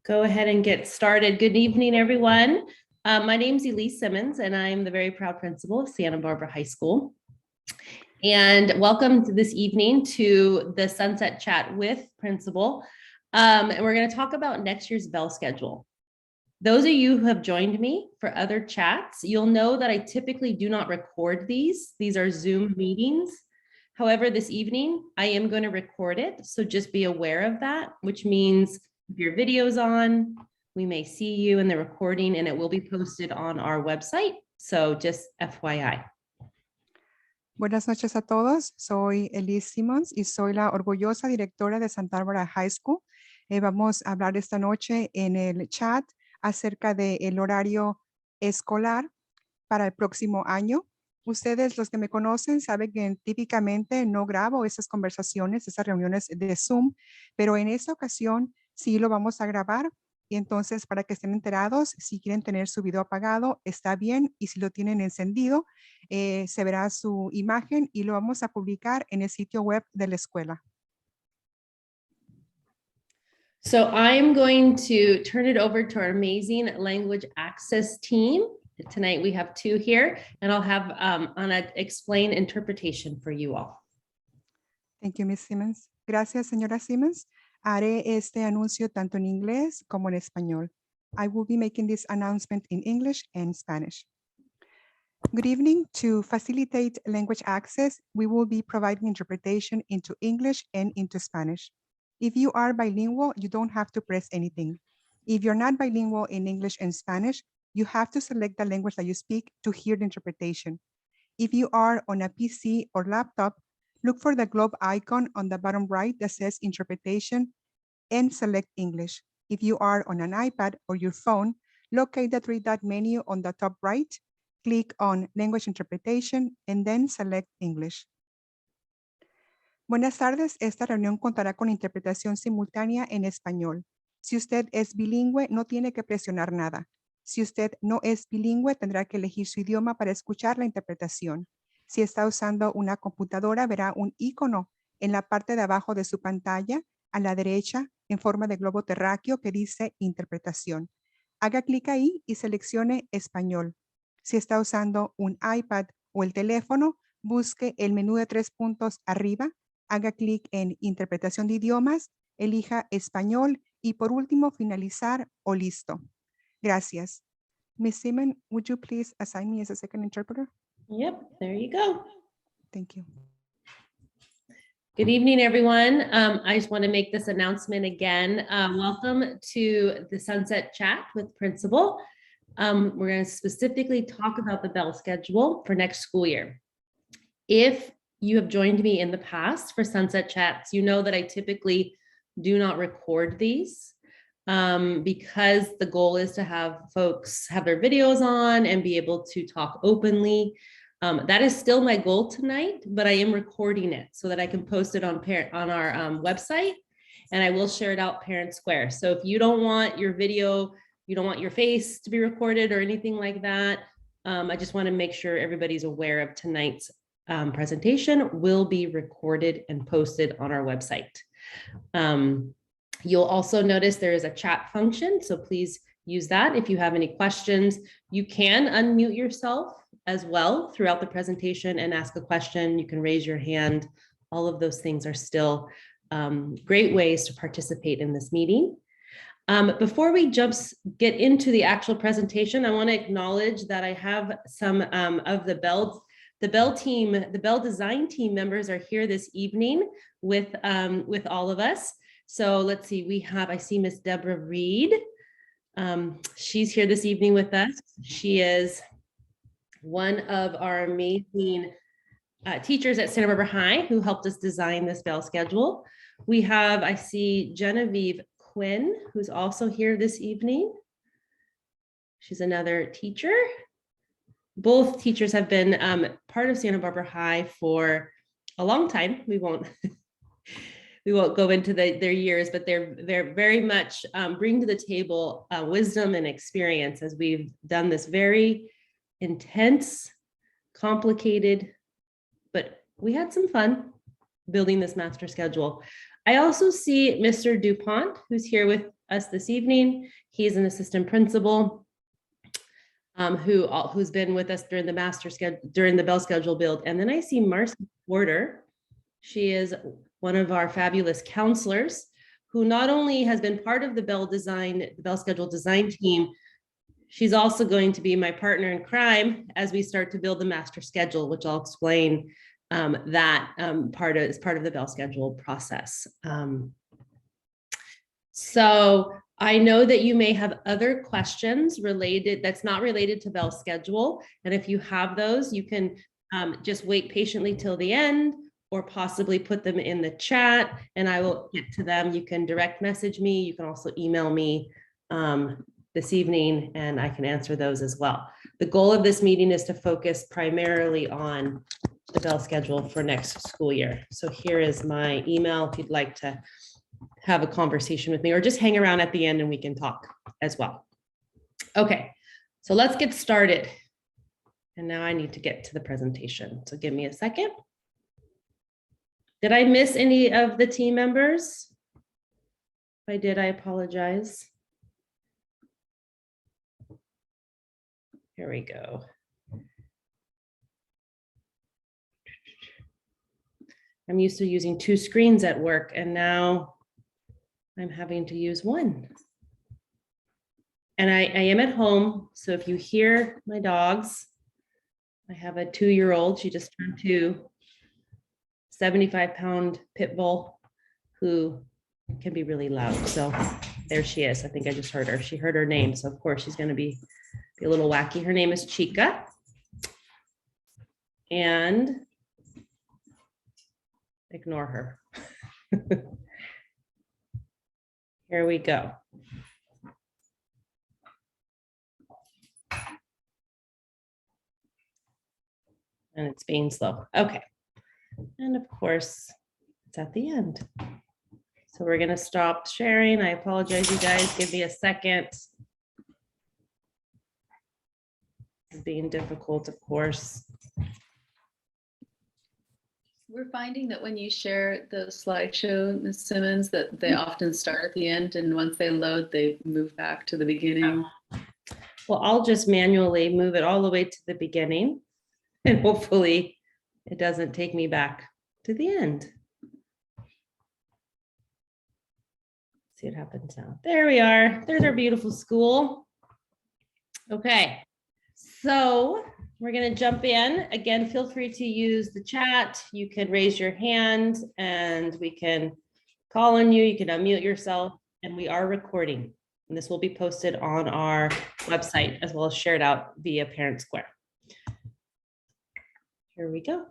Go ahead and get started. Good evening, everyone. My name is Elise Simmons, and I'm the very proud principal of Santa Barbara High School. And welcome to this evening to the Sunset Chat with Principal. And we're going to talk about next year's bell schedule. Those of you who have joined me for other chats, you'll know that I typically do not record these. These are Zoom meetings. However, this evening, I am going to record it. So just be aware of that, which means if your video's on, we may see you in the recording and it will be posted on our website. So just FYI. Buenas noches a todos. Soy Elise Simmons y soy la orgullosa directora de Santa Barbara High School. Vamos a hablar esta noche en el chat acerca del horario escolar para el próximo año. Ustedes, los que me conocen, saben que típicamente no grabo esas conversaciones, esas reuniones de Zoom, pero en esta ocasión sí lo vamos a grabar. Y entonces, para que estén enterados, si quieren tener su video apagado, está bien. Y si lo tienen encendido, se verá su imagen y lo vamos a publicar en el sitio web de la escuela. So I'm going to turn it over to our amazing language access team. Tonight we have two here, and I'll have Ana explain interpretation for you all. Thank you, Ms. Simmons. Gracias, señora Simmons. Haré este anuncio tanto en inglés como en español. I will be making this announcement in English and Spanish. Good evening. To facilitate language access, we will be providing interpretation into English and into Spanish. If you are bilingual, you don't have to press anything. If you're not bilingual in English and Spanish, you have to select the language that you speak to hear the interpretation. If you are on a PC or laptop, look for the globe icon on the bottom right that says interpretation and select English. If you are on an iPad or your phone, locate the three-dot menu on the top right, click on language interpretation, and then select English. Buenas tardes, esta reunión contará con interpretación simultánea en español. Si usted es bilingüe, no tiene que presionar nada. Si usted no es bilingüe, tendrá que elegir su idioma para escuchar la interpretación. Si está usando una computadora, verá un icono en la parte de abajo de su pantalla, a la derecha, en forma de globo terráqueo que dice interpretación. Haga clic ahí y seleccione español. Si está usando un iPad o el teléfono, busque el menú de 3 puntos arriba, haga clic en interpretación de idiomas, elija español y por último finalizar o listo. Gracias. Ms. Simmons, would you please assign me as a second interpreter? Yep, there you go. Thank you. Good evening, everyone. I just want to make this announcement again. Welcome to the Sunset Chat with Principal. We're going to specifically talk about the bell schedule for next school year. If you have joined me in the past for Sunset Chats, you know that I typically do not record these because the goal is to have folks have their videos on and be able to talk openly. That is still my goal tonight, but I am recording it so that I can post it on our website, and I will share it out Parent Square. So if you don't want your video, you don't want your face to be recorded or anything like that, I just want to make sure everybody's aware of tonight's presentation will be recorded and posted on our website. You'll also notice there is a chat function, so please use that. If you have any questions, you can unmute yourself as well throughout the presentation and ask a question. You can raise your hand. All of those things are still great ways to participate in this meeting. Before we get into the actual presentation, I want to acknowledge that I have some of the Bell design team members are here this evening with all of us. So let's see, I see Miss Deborah Reed. She's here this evening with us. She is one of our amazing teachers at Santa Barbara High who helped us design this bell schedule. We have, I see Genevieve Quinn, who's also here this evening. She's another teacher. Both teachers have been part of Santa Barbara High for a long time. We won't go into their years, but they're very much bring to the table wisdom and experience as we've done this very intense, complicated, but we had some fun building this master schedule. I also see Mr. DuPont, who's here with us this evening. He's an assistant principal who's been with us during the bell schedule build. And then I see Marcy Porter. She is one of our fabulous counselors who not only has been part of the bell schedule design team, she's also going to be my partner in crime as we start to build the master schedule, which I'll explain as part of the bell schedule process. So I know that you may have other questions that's not related to bell schedule. And if you have those, you can just wait patiently till the end, or possibly put them in the chat and I will get to them. You can direct message me. You can also email me this evening and I can answer those as well. The goal of this meeting is to focus primarily on the bell schedule for next school year. So here is my email if you'd like to have a conversation with me or just hang around at the end and we can talk as well. Okay, so let's get started. And now I need to get to the presentation. So give me a second. Did I miss any of the team members? If I did, I apologize. Here we go. I'm used to using 2 screens at work and now I'm having to use 1. And I am at home. So if you hear my dogs, I have a 2-year-old, she just turned 2. 75-pound pit bull who can be really loud. So there she is. I think I just heard her. She heard her name. So of course she's going to be a little wacky. Her name is Chica. And ignore her. Here we go. And it's being slow. Okay. And of course, it's at the end. So we're going to stop sharing. I apologize, you guys. Give me a second. It's being difficult, of course. We're finding that when you share the slideshow, Ms. Simmons, that they often start at the end, and once they load, they move back to the beginning. Well, I'll just manually move it all the way to the beginning, and hopefully it doesn't take me back to the end. See what happens now. There we are. There's our beautiful school. Okay, so we're going to jump in. Again, feel free to use the chat. You can raise your hand and we can call on you. You can unmute yourself, and we are recording. And this will be posted on our website as well as shared out via Parent Square. Here we go.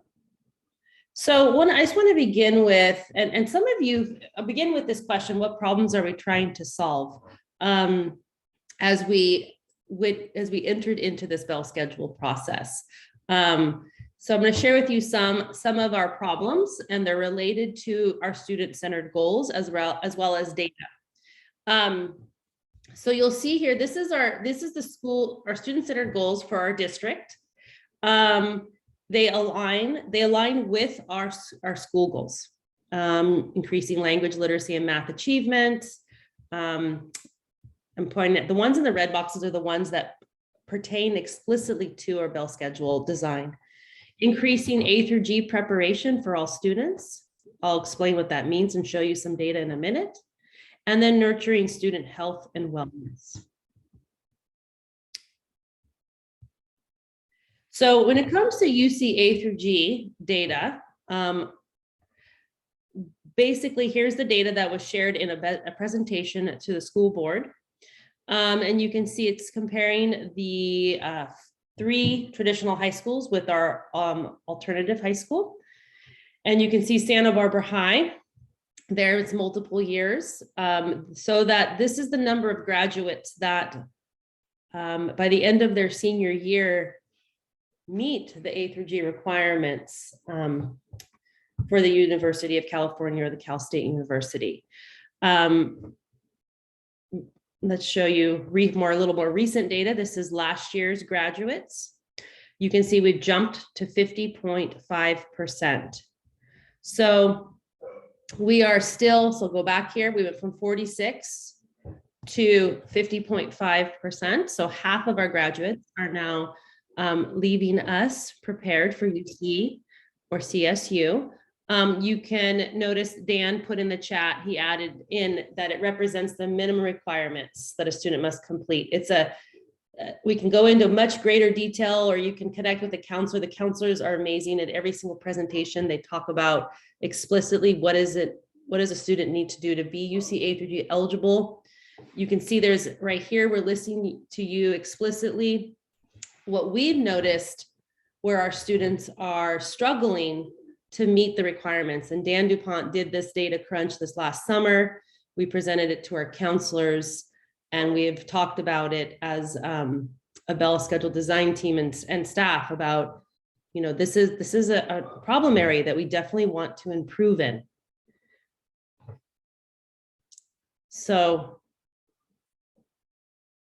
So I just want to begin with, and some of you begin with this question: what problems are we trying to solve as we entered into this bell schedule process? So I'm going to share with you some of our problems, and they're related to our student-centered goals as well as data. So you'll see here, this is our student-centered goals for our district. They align with our school goals, increasing language literacy and math achievement. I'm pointing at the ones in the red boxes are the ones that pertain explicitly to our bell schedule design. Increasing A through G preparation for all students. I'll explain what that means and show you some data in a minute. And then nurturing student health and wellness. So when it comes to UC A through G data, basically here's the data that was shared in a presentation to the school board. And you can see it's comparing the 3 traditional high schools with our alternative high school. And you can see Santa Barbara High, there it's multiple years. So that this is the number of graduates that by the end of their senior year meet the A through G requirements for the University of California or the Cal State University. Let's show you a little more recent data. This is last year's graduates. You can see we jumped to 50.5%. So We are still, so go back here, we went from 46 to 50.5%. So half of our graduates are now leaving us prepared for UC or CSU. You can notice Dan put in the chat, he added in that it represents the minimum requirements that a student must complete. It's we can go into much greater detail, or you can connect with the counselor. The counselors are amazing at every single presentation. They talk about explicitly what does a student need to do to be UC A through G eligible. You can see there's right here, we're listening to you explicitly. What we've noticed where our students are struggling to meet the requirements, and Dan DuPont did this data crunch this last summer. We presented it to our counselors, and we've talked about it as a Bell schedule design team and staff about, this is a problem area that we definitely want to improve in. So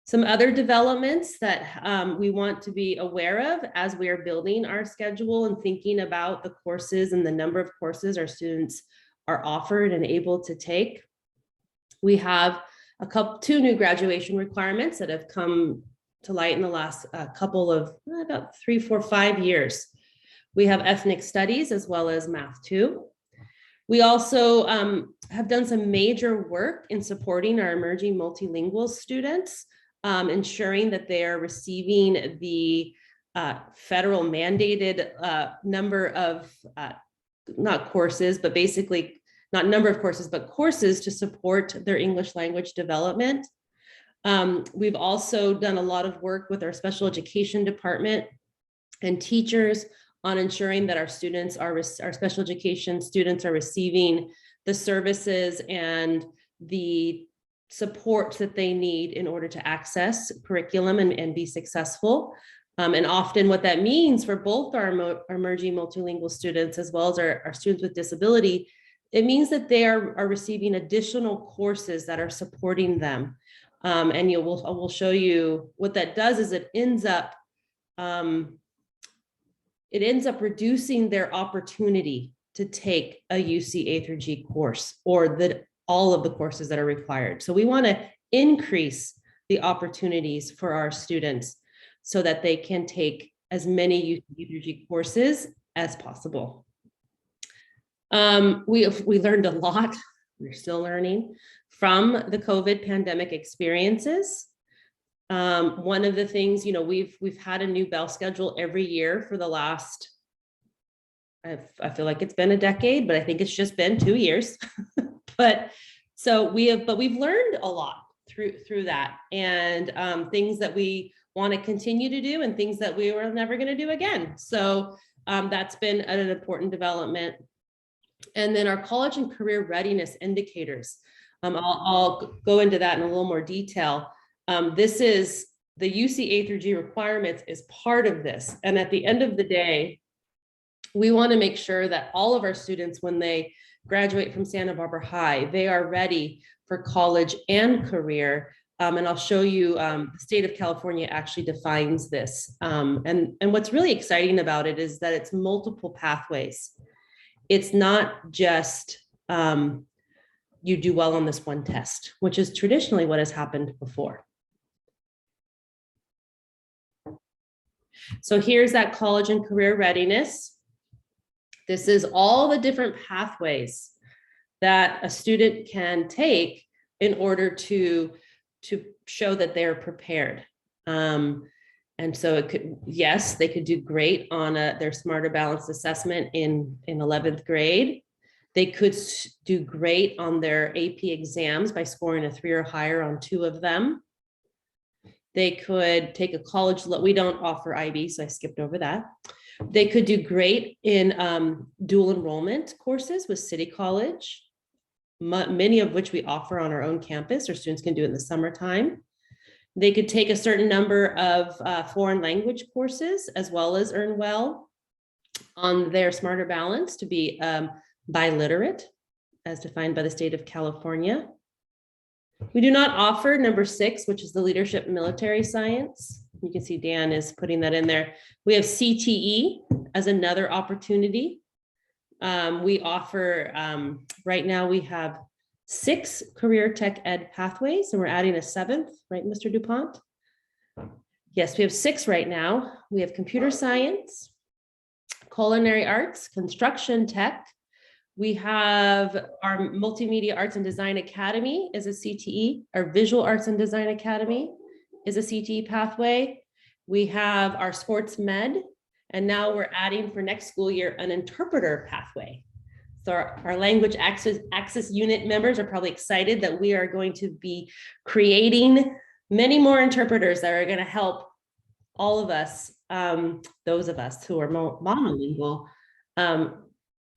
some other developments that we want to be aware of as we are building our schedule and thinking about the courses and the number of courses our students are offered and able to take. We have two new graduation requirements that have come to light in the last couple of about 3, 4, 5 years. We have ethnic studies as well as math 2. We also have done some major work in supporting our emerging multilingual students, ensuring that they are receiving the federal mandated number of, not courses, but basically not number of courses, but courses to support their English language development. We've also done a lot of work with our special education department and teachers on ensuring that our students our special education students are receiving the services and the support that they need in order to access curriculum and be successful. And often what that means for both our emerging multilingual students as well as our students with disability, it means that they are receiving additional courses that are supporting them. And we'll show you what that does is it ends up reducing their opportunity to take a UC A through G course or all of the courses that are required. So we want to increase the opportunities for our students so that they can take as many UC A through G courses as possible. We learned a lot, we're still learning from the COVID pandemic experiences. One of the things, we've had a new Bell schedule every year for the last, I feel like it's been a decade, but I think it's just been 2 years. But we've learned a lot through that, and things that we want to continue to do and things that we were never going to do again. So that's been an important development. And then our college and career readiness indicators. I'll go into that in a little more detail. This is the UC A through G requirements is part of this. And at the end of the day, we want to make sure that all of our students, when they graduate from Santa Barbara High, they are ready for college and career. And I'll show you the state of California actually defines this. And what's really exciting about it is that it's multiple pathways. It's not just you do well on this one test, which is traditionally what has happened before. So here's that college and career readiness. This is all the different pathways that a student can take in order to show that they're prepared. And so it could, yes, they could do great on their Smarter Balanced assessment in 11th grade. They could do great on their AP exams by scoring a 3 or higher on 2 of them. They could take a college, we don't offer IB, so I skipped over that. They could do great in dual enrollment courses with City College, many of which we offer on our own campus, or students can do it in the summertime. They could take a certain number of foreign language courses as well as earn well on their Smarter Balance to be biliterate as defined by the state of California. We do not offer number 6, which is the leadership military science. You can see Dan is putting that in there. We have CTE as another opportunity. We offer, right now we have 6 career tech ed pathways, and we're adding a 7th, right, Mr. DuPont? Yes, we have 6 right now. We have computer science, culinary arts, construction tech. We have our Multimedia Arts and Design Academy is a CTE. Our Visual Arts and Design Academy is a CTE pathway. We have our sports med, and now we're adding for next school year an interpreter pathway. So our language access unit members are probably excited that we are going to be creating many more interpreters that are going to help all of us, those of us who are monolingual,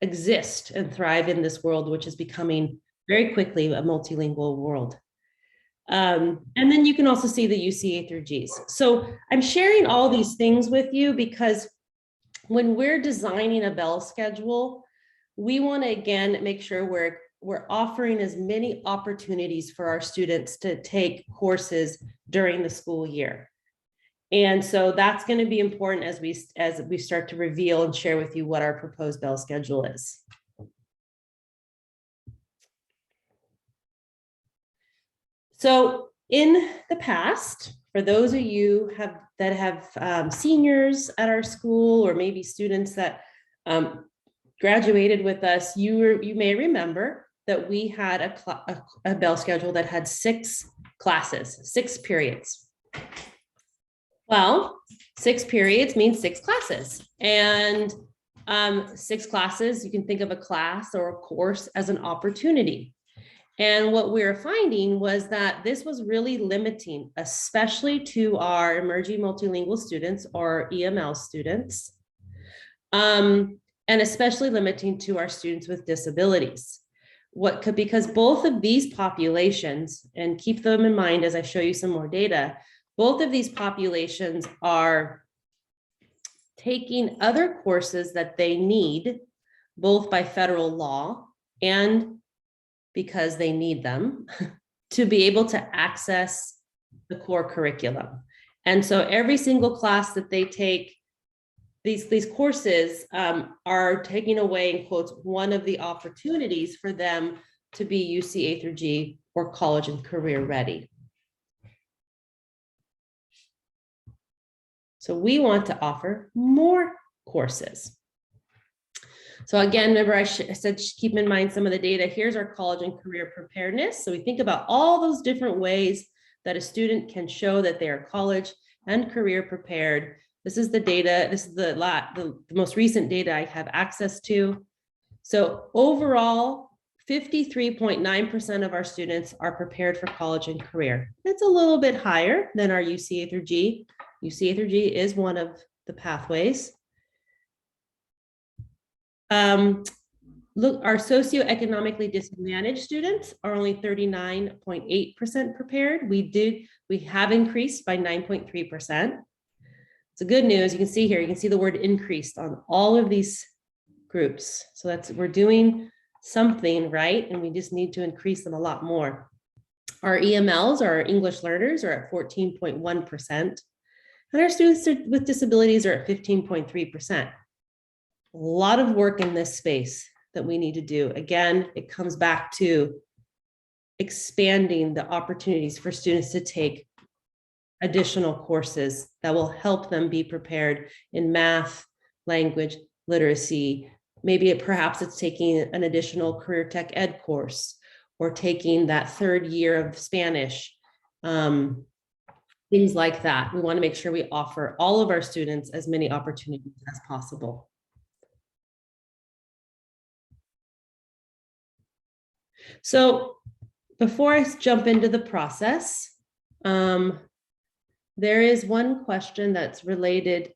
exist and thrive in this world, which is becoming very quickly a multilingual world. And then you can also see the UCA through Gs. So I'm sharing all these things with you because when we're designing a Bell schedule, we want to, again, make sure we're offering as many opportunities for our students to take courses during the school year. And so that's going to be important as we start to reveal and share with you what our proposed Bell schedule is. So in the past, for those of you that have seniors at our school, or maybe students that graduated with us, you may remember that we had a Bell schedule that had 6 classes, 6 periods. Well, 6 periods means 6 classes, and 6 classes, you can think of a class or a course as an opportunity. And what we were finding was that this was really limiting, especially to our emerging multilingual students or EML students, and especially limiting to our students with disabilities. Because both of these populations, and keep them in mind as I show you some more data, both of these populations are taking other courses that they need, both by federal law and because they need them to be able to access the core curriculum. And so every single class that they take, these courses are taking away, in quotes, one of the opportunities for them to be UCA through G or college and career ready. So we want to offer more courses. So again, remember I said keep in mind some of the data. Here's our college and career preparedness. So we think about all those different ways that a student can show that they are college and career prepared. This is the data. This is the most recent data I have access to. So overall, 53.9% of our students are prepared for college and career. It's a little bit higher than our UCA through G. UCA through G is one of the pathways. Look, our socioeconomically disadvantaged students are only 39.8% prepared. We have increased by 9.3%. It's a good news. You can see here, you can see the word increased on all of these groups. So we're doing something right, and we just need to increase them a lot more. Our EMLs, our English learners, are at 14.1%, and our students with disabilities are at 15.3%. A lot of work in this space that we need to do. Again, it comes back to expanding the opportunities for students to take additional courses that will help them be prepared in math, language, literacy. Maybe perhaps it's taking an additional career tech ed course, or taking that 3rd year of Spanish, things like that. We want to make sure we offer all of our students as many opportunities as possible. So before I jump into the process, there is one question that's related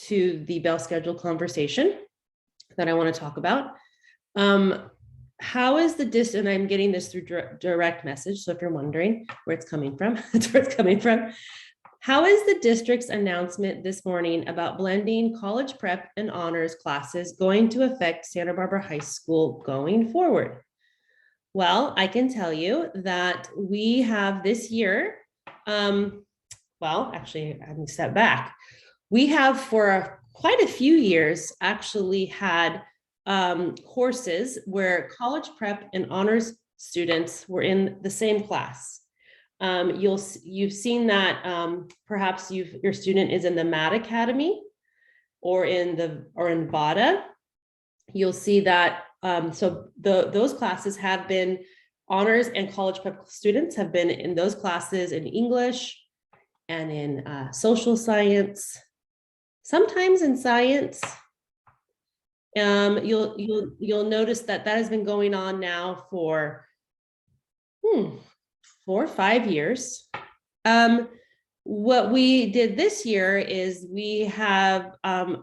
to the Bell schedule conversation that I want to talk about. How is the and I'm getting this through direct message, so if you're wondering where it's coming from, that's where it's coming from. How is the district's announcement this morning about blending college prep and honors classes going to affect Santa Barbara High School going forward? Well, I can tell you that we have this year, well, actually, I'm going to step back. We have for quite a few years actually had courses where college prep and honors students were in the same class. You've seen that perhaps your student is in the MAD Academy or in VADA. You'll see that those classes have been honors and college prep students have been in those classes in English and in social science, sometimes in science. You'll notice that has been going on now for 4 or 5 years. What we did this year is we have, what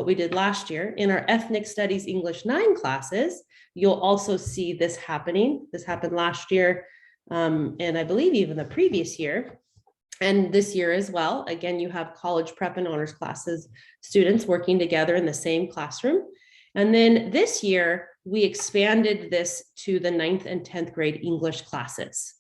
we did last year in our Ethnic Studies English 9 classes, you'll also see this happening. This happened last year, and I believe even the previous year, and this year as well. Again, you have college prep and honors classes, students working together in the same classroom. And then this year, we expanded this to the 9th and 10th grade English classes.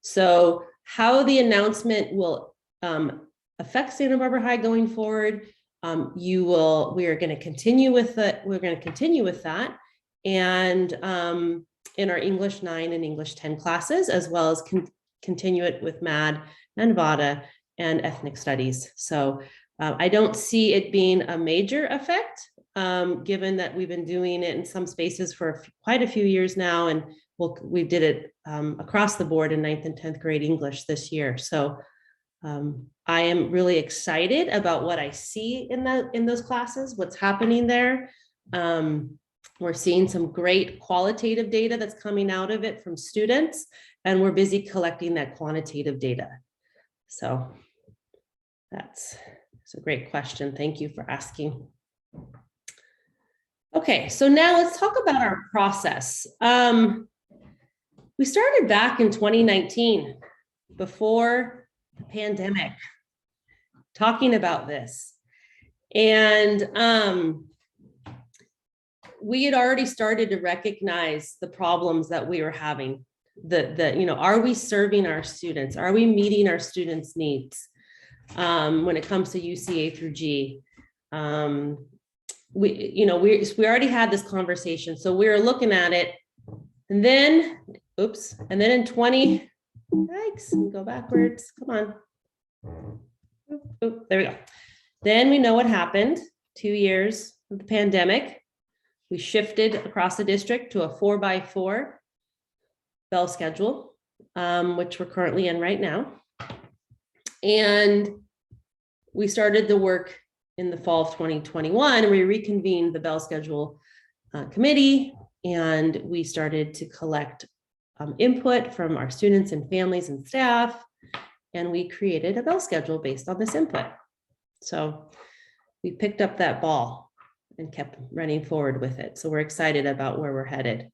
So how the announcement will affect Santa Barbara High going forward, we are going to continue with it. We're going to continue with that. And in our English 9 and English 10 classes, as well as continue it with MAD and VADA and ethnic studies. So I don't see it being a major effect, given that we've been doing it in some spaces for quite a few years now, and we did it across the board in 9th and 10th grade English this year. So I am really excited about what I see in those classes, what's happening there. We're seeing some great qualitative data that's coming out of it from students, and we're busy collecting that quantitative data. So that's a great question. Thank you for asking. Okay, so now let's talk about our process. We started back in 2019, before the pandemic, talking about this. And we had already started to recognize the problems that we were having. Are we serving our students? Are we meeting our students' needs when it comes to UCA through G? We already had this conversation, so we were looking at it, and then, in 20, yikes, go backwards, come on. There we go. Then we know what happened, 2 years of the pandemic. We shifted across the district to a 4x4 bell schedule, which we're currently in right now. And we started the work in the fall of 2021, and we reconvened the bell schedule committee, and we started to collect input from our students and families and staff, and we created a bell schedule based on this input. So we picked up that ball and kept running forward with it. So we're excited about where we're headed.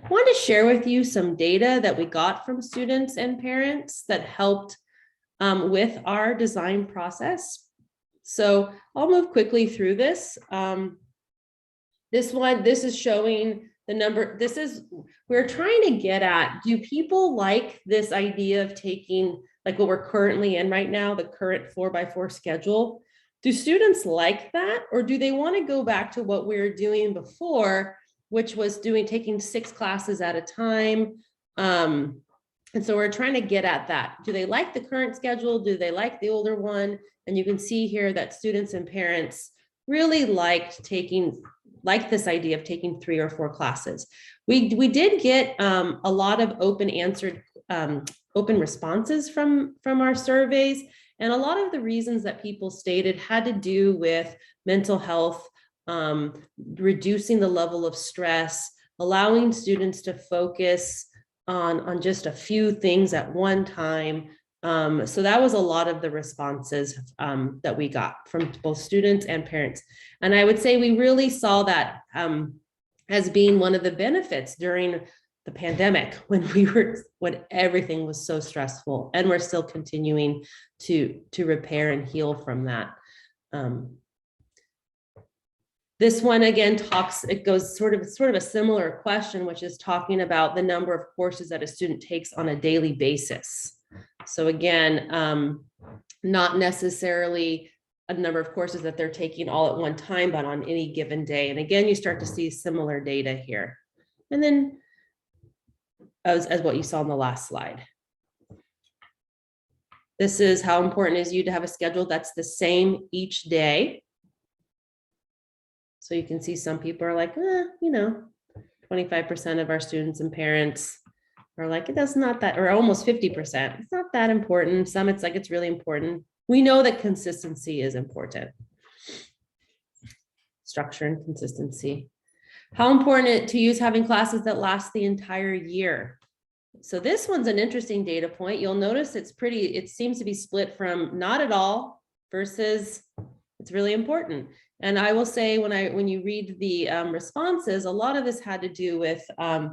I want to share with you some data that we got from students and parents that helped with our design process. So I'll move quickly through this. This is showing the number. We're trying to get at, do people like this idea of taking, like what we're currently in right now, the current 4x4 schedule? Do students like that, or do they want to go back to what we were doing before, which was taking 6 classes at a time? And so we're trying to get at that. Do they like the current schedule? Do they like the older one? And you can see here that students and parents really liked this idea of taking 3 or 4 classes. We did get a lot of open responses from our surveys. And a lot of the reasons that people stated had to do with mental health, reducing the level of stress, allowing students to focus on just a few things at one time. So that was a lot of the responses that we got from both students and parents. And I would say we really saw that as being one of the benefits during the pandemic, when everything was so stressful, and we're still continuing to repair and heal from that. This one again it goes sort of a similar question, which is talking about the number of courses that a student takes on a daily basis. So again, not necessarily a number of courses that they're taking all at one time, but on any given day. And again, you start to see similar data here. And then as what you saw in the last slide. This is how important it is you to have a schedule that's the same each day. So you can see some people are like, 25% of our students and parents are like, that's not that, or almost 50%. It's not that important. Some it's like, it's really important. We know that consistency is important. Structure and consistency. How important to use having classes that last the entire year. So this one's an interesting data point. You'll notice it seems to be split from not at all versus it's really important. And I will say when you read the responses, a lot of this had to do with, I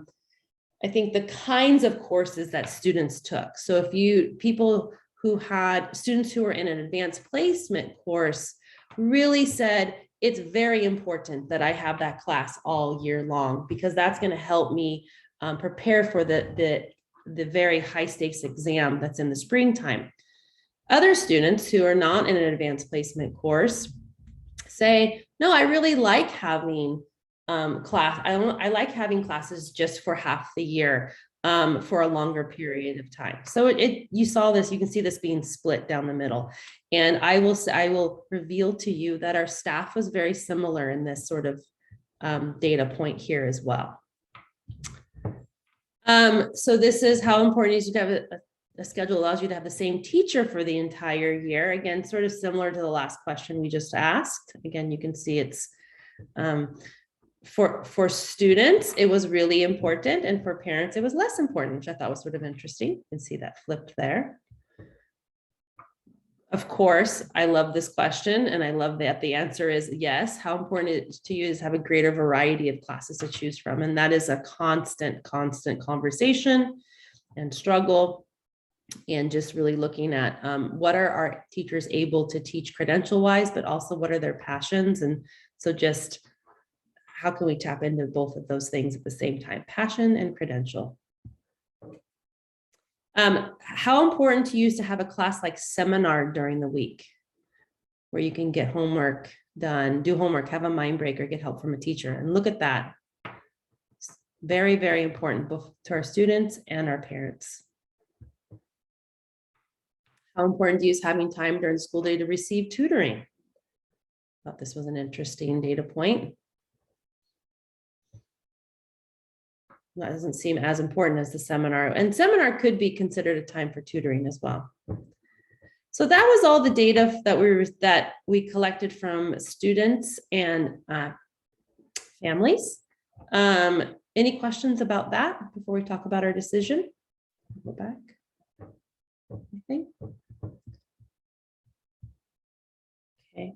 think, the kinds of courses that students took. So if people who had students who were in an advanced placement course really said, it's very important that I have that class all year long, because that's going to help me prepare for the very high stakes exam that's in the springtime. Other students who are not in an advanced placement course say, no, I really like having I like having classes just for half the year for a longer period of time. So you saw this, you can see this being split down the middle. And I will reveal to you that our staff was very similar in this sort of data point here as well. So this is how important it is to have a schedule allows you to have the same teacher for the entire year. Again, sort of similar to the last question we just asked. Again, you can see it's for students, it was really important, and for parents, it was less important, which I thought was sort of interesting. You can see that flipped there. Of course, I love this question, and I love that the answer is yes. How important it is to you is have a greater variety of classes to choose from, and that is a constant conversation and struggle, and just really looking at what are our teachers able to teach credential-wise, but also what are their passions, and so just how can we tap into both of those things at the same time, passion and credential. How important to you is to have a class like seminar during the week, where you can get homework done, do homework, have a mind break, or get help from a teacher. And look at that. It's very, very important both to our students and our parents. How important to you is having time during the school day to receive tutoring? Thought this was an interesting data point. That doesn't seem as important as the seminar, and seminar could be considered a time for tutoring as well. So that was all the data that we collected from students and families. Any questions about that before we talk about our decision? Go back. Anything? Okay.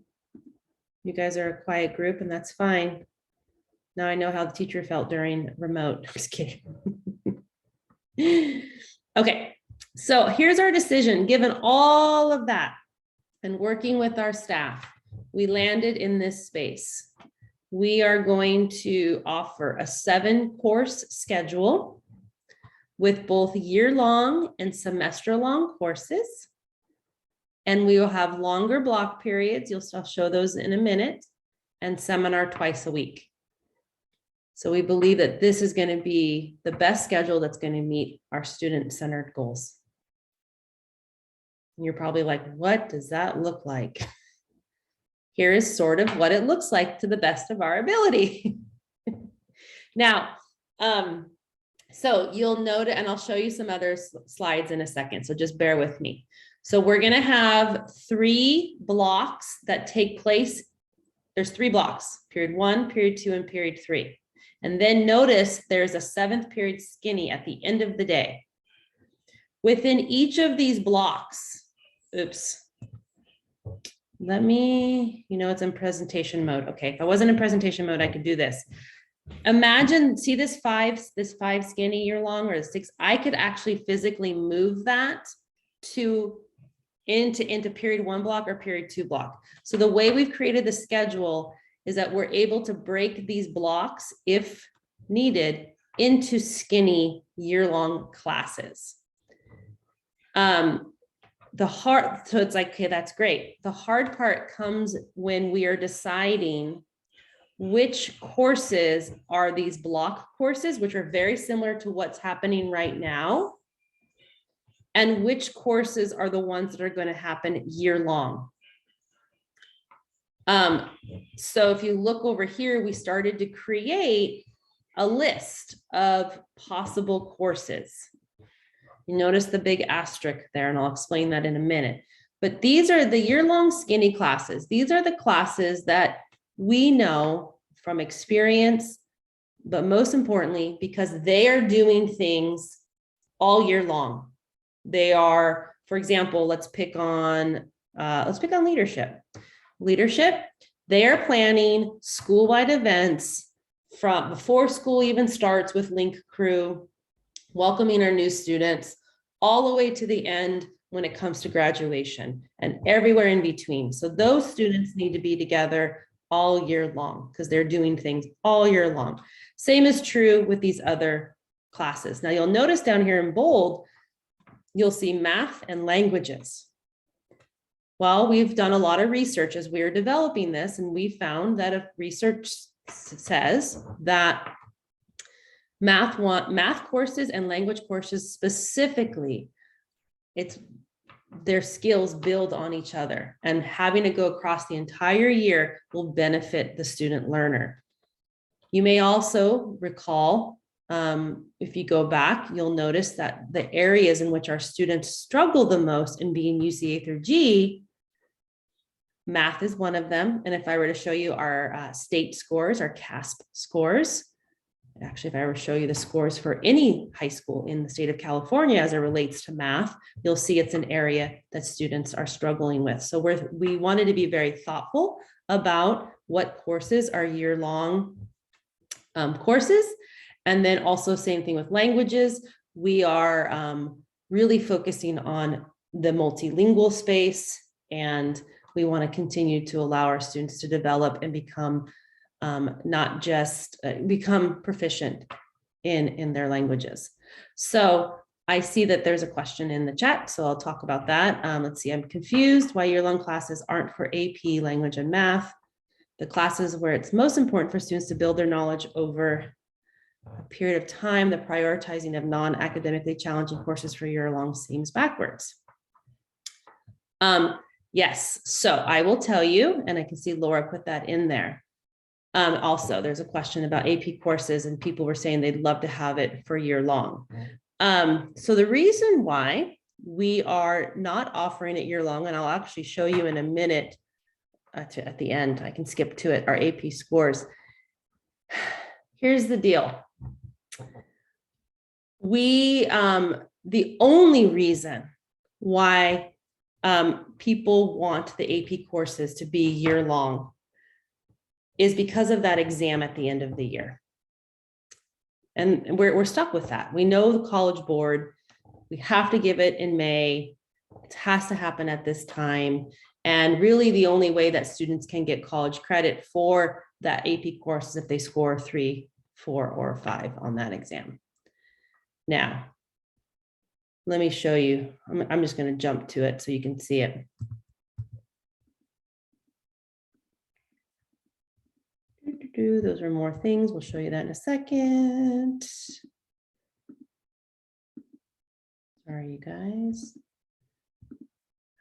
You guys are a quiet group, and that's fine. Now I know how the teacher felt during remote. I'm just kidding. Okay, so here's our decision. Given all of that and working with our staff, we landed in this space. We are going to offer a 7-course schedule with both year-long and semester-long courses. And we will have longer block periods. I'll show those in a minute, and seminar twice a week. So we believe that this is going to be the best schedule that's going to meet our student-centered goals. And you're probably like, what does that look like? Here is sort of what it looks like to the best of our ability. Now, so you'll note, and I'll show you some other slides in a second, so just bear with me. So we're going to have 3 blocks that take place. There's 3 blocks, period 1, period 2, and period 3. And then notice there's a 7th period skinny at the end of the day. Within each of these blocks, oops, let me, it's in presentation mode. Okay, if I wasn't in presentation mode, I could do this. Imagine, see this 5 skinny year long, or the 6, I could actually physically move that into period 1 block or period 2 block. So the way we've created the schedule is that we're able to break these blocks, if needed, into skinny year-long classes. so it's like, okay, that's great. The hard part comes when we are deciding which courses are these block courses, which are very similar to what's happening right now, and which courses are the ones that are going to happen year long. So if you look over here, we started to create a list of possible courses. You notice the big asterisk there, and I'll explain that in a minute. But these are the year-long skinny classes. These are the classes that we know from experience, but most importantly, because they are doing things all year long. They are, for example, let's pick on leadership. Leadership, they are planning school-wide events from before school even starts with Link Crew, welcoming our new students, all the way to the end when it comes to graduation and everywhere in between. So those students need to be together all year long because they're doing things all year long. Same is true with these other classes. Now you'll notice down here in bold, you'll see math and languages. Well, we've done a lot of research as we are developing this, and we found that if research says that math courses and language courses specifically, their skills build on each other, and having to go across the entire year will benefit the student learner. You may also recall, if you go back, you'll notice that the areas in which our students struggle the most in being UCA through G, math is one of them. And if I were to show you our state scores, our CASP scores, actually, if I were to show you the scores for any high school in the state of California as it relates to math, you'll see it's an area that students are struggling with. So we wanted to be very thoughtful about what courses are year-long courses. And then also same thing with languages. We are really focusing on the multilingual space, and we want to continue to allow our students to develop and become not just become proficient in their languages. So I see that there's a question in the chat, so I'll talk about that. Let's see, I'm confused why year-long classes aren't for AP, language, and math. The classes where it's most important for students to build their knowledge over a period of time, the prioritizing of non-academically challenging courses for year-long seems backwards. Yes, so I will tell you, and I can see Laura put that in there. Also, there's a question about AP courses, and people were saying they'd love to have it for year long. So the reason why we are not offering it year long, and I'll actually show you in a minute at the end, I can skip to it, our AP scores. Here's the deal. The only reason why people want the AP courses to be year long is because of that exam at the end of the year. And we're stuck with that. We know the College Board, we have to give it in May. It has to happen at this time. And really the only way that students can get college credit for that AP course is if they score 3, 4, or 5 on that exam. Now, let me show you. I'm just going to jump to it so you can see it. Those are more things. We'll show you that in a second. Sorry, you guys.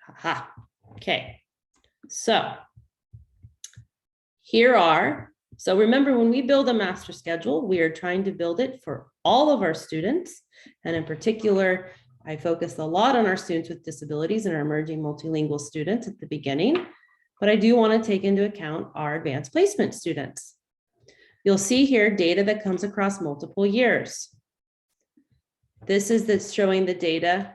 Haha. Okay. So so remember, when we build a master schedule, we are trying to build it for all of our students. And in particular, I focus a lot on our students with disabilities and our emerging multilingual students at the beginning, but I do want to take into account our advanced placement students. You'll see here data that comes across multiple years. This is showing the data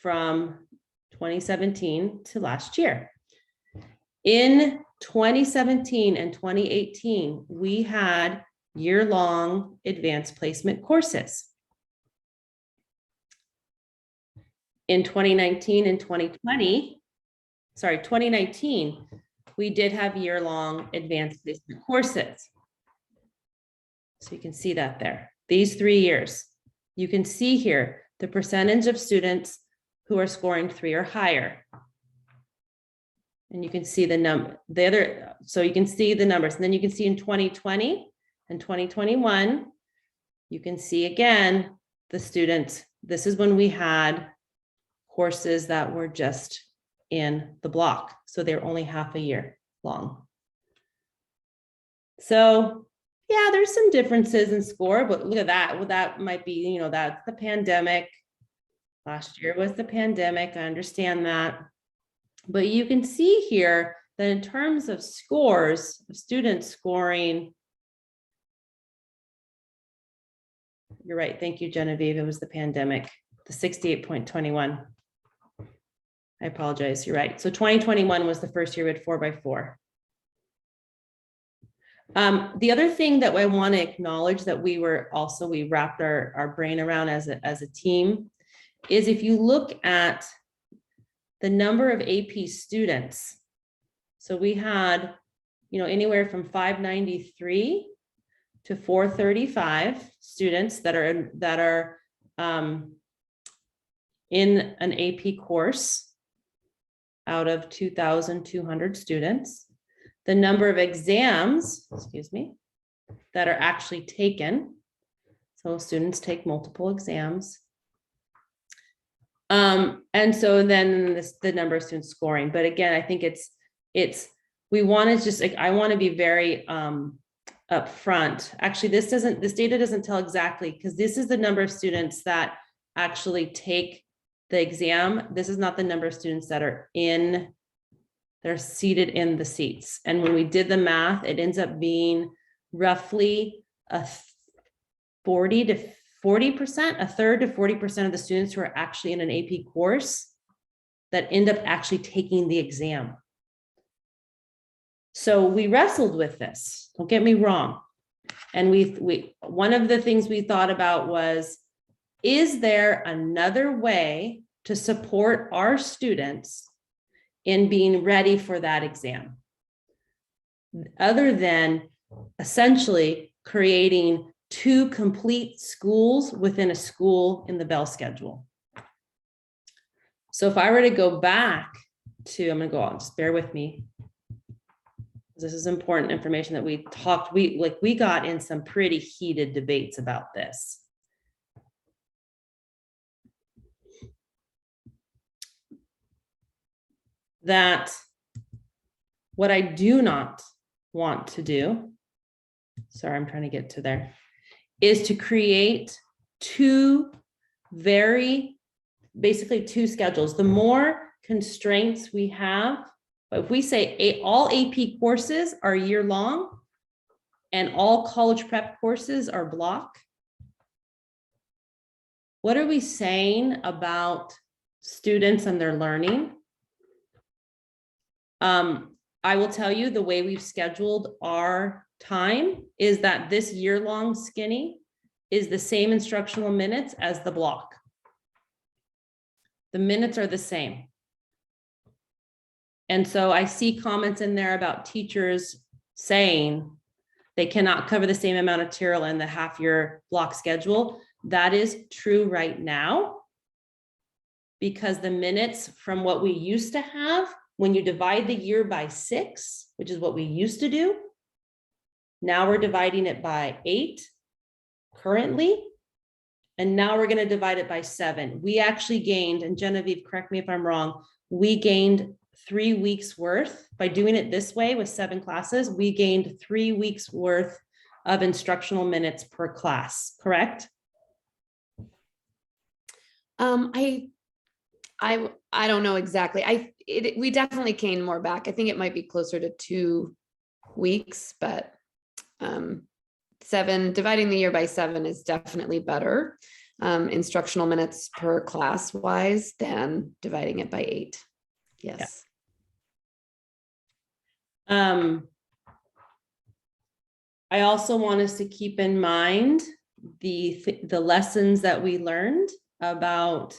from 2017 to last year. In 2017 and 2018, we had year-long advanced placement courses. In 2019 and 2019, we did have year-long advanced placement courses. So you can see that there, these 3 years. You can see here the percentage of students who are scoring 3 or higher. And you can see so you can see the numbers. And then you can see in 2020 and 2021, you can see again, the students, this is when we had courses that were just in the block. So they're only half a year long. So yeah, there's some differences in score, but look at that. Well, that might be, you know, that's the pandemic. Last year was the pandemic. I understand that. But you can see here that in terms of scores, of students scoring, you're right. Thank you, Genevieve. It was the pandemic, the 68.21. I apologize. You're right. So 2021 was the first year we had 4x4. The other thing that I want to acknowledge that we wrapped our brain around as a team is if you look at the number of AP students. So we had, you know, anywhere from 593 to 435 students that are in an AP course out of 2,200 students. The number of exams, that are actually taken. So students take multiple exams. And so then the number of students scoring. But again, I think we want to just, like, I want to be very upfront. Actually, this data doesn't tell exactly, because this is the number of students that actually take the exam. This is not the number of students that are they're seated in the seats. And when we did the math, it ends up being roughly a 40 to 40%, a third to 40% of the students who are actually in an AP course that end up actually taking the exam. So we wrestled with this, don't get me wrong. And one of the things we thought about was, is there another way to support our students in being ready for that exam, other than essentially creating 2 complete schools within a school in the bell schedule? So if I were to go back to, I'm going to go on, just bear with me. This is important information that we got in some pretty heated debates about this. That what I do not want to do, sorry, I'm trying to get to there, is to create basically two schedules. The more constraints we have, but if we say all AP courses are year long and all college prep courses are block, what are we saying about students and their learning? I will tell you, the way we've scheduled our time is that this year-long skinny is the same instructional minutes as the block. The minutes are the same. And so I see comments in there about teachers saying they cannot cover the same amount of material in the half-year block schedule. That is true right now, because the minutes from what we used to have, when you divide the year by 6, which is what we used to do, now we're dividing it by 8 currently, and now we're going to divide it by 7. We actually gained, and Genevieve, correct me if I'm wrong, we gained 3 weeks worth by doing it this way with 7 classes. We gained 3 weeks worth of instructional minutes per class, correct? I don't know exactly. We definitely gained more back. I think it might be closer to 2 weeks, but 7, dividing the year by 7 is definitely better instructional minutes per class wise than dividing it by 8. Yes. Yeah. I also want us to keep in mind the lessons that we learned about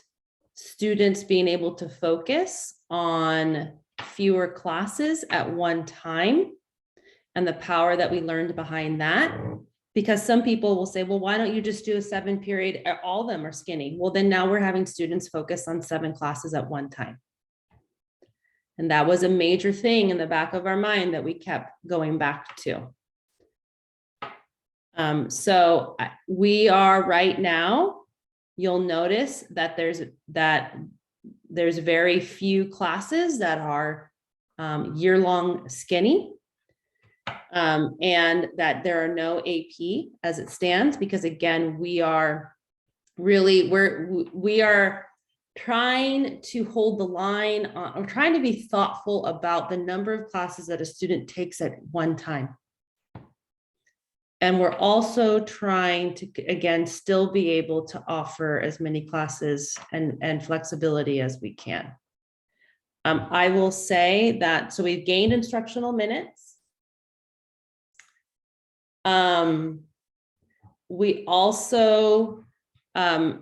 students being able to focus on fewer classes at one time, and the power that we learned behind that. Because some people will say, well, why don't you just do a 7-period? All of them are skinny. Well, then now we're having students focus on 7 classes at one time. And that was a major thing in the back of our mind that we kept going back to. So we are right now, you'll notice that there's very few classes that are year-long skinny. And that there are no AP as it stands, because again, we are trying to hold the line on, or trying to be thoughtful about the number of classes that a student takes at one time. And we're also trying to, again, still be able to offer as many classes and flexibility as we can. I will say that, so we've gained instructional minutes. We also are